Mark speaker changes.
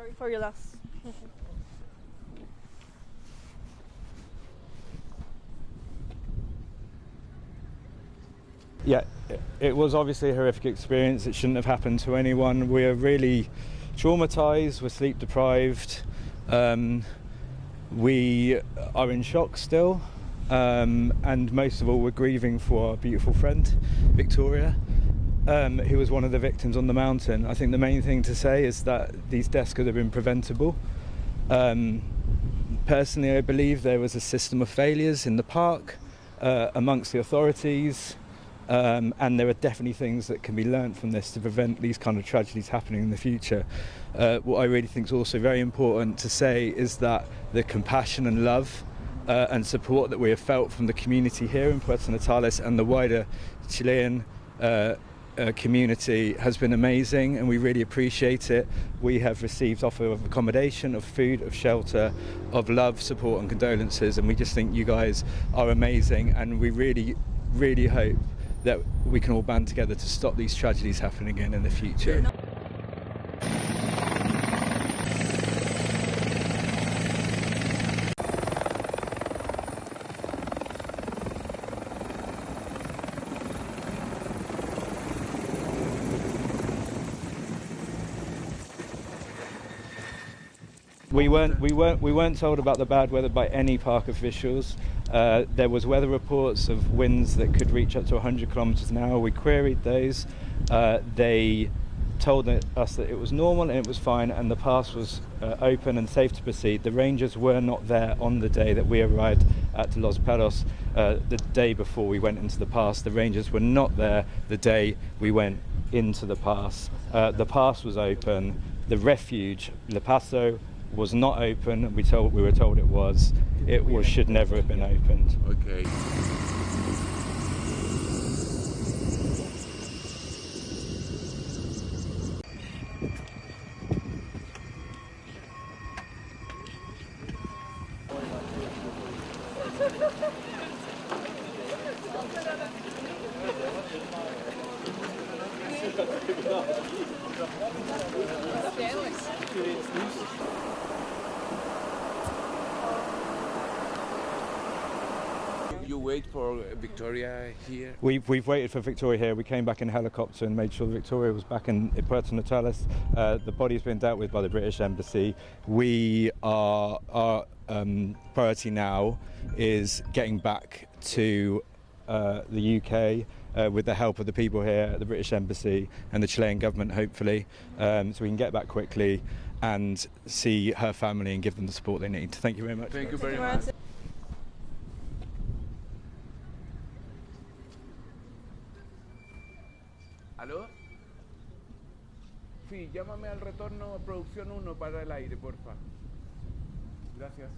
Speaker 1: Sorry for your loss.
Speaker 2: Yeah, it was obviously a horrific experience. It shouldn't have happened to anyone. We are really traumatised, we're sleep deprived, we are in shock still, and most of all we're grieving for our beautiful friend, Victoria, who was one of the victims on the mountain. I think the main thing to say is that these deaths could have been preventable. Personally, I believe there was a system of failures in the park amongst the authorities. And there are definitely things that can be learnt from this to prevent these kind of tragedies happening in the future. What I really think is also very important to say is that the compassion and love and support that we have felt from the community here in Puerto Natales and the wider Chilean community has been amazing, and we really appreciate it. We have received offer of accommodation, of food, of shelter, of love, support and condolences, and we just think you guys are amazing, and we really hope that we can all band together to stop these tragedies happening again in the future. We weren't told about the bad weather by any park officials. There was weather reports of winds that could reach up to 100 kilometers an hour. We queried those. They told us that it was normal and it was fine, and the pass was open and safe to proceed. The rangers were not there on the day that we arrived at Los Perros. The day before we went into the pass, the rangers were not there the day we went into the pass. The pass was open. The refuge, Le Paso, was not open. We were told it was. Should never have been opened.
Speaker 3: Okay. You wait for Victoria here?
Speaker 2: We've waited for Victoria here. We came back in a helicopter and made sure Victoria was back in Puerto Natales. The body's been dealt with by the British Embassy. Our priority now is getting back to the UK with the help of the people here at the British Embassy and the Chilean government, hopefully, so we can get back quickly and see her family and give them the support they need. Thank you very much.
Speaker 3: Thank you very much. ¿Aló? Sí, llámame al retorno producción 1 para el aire, porfa. Gracias.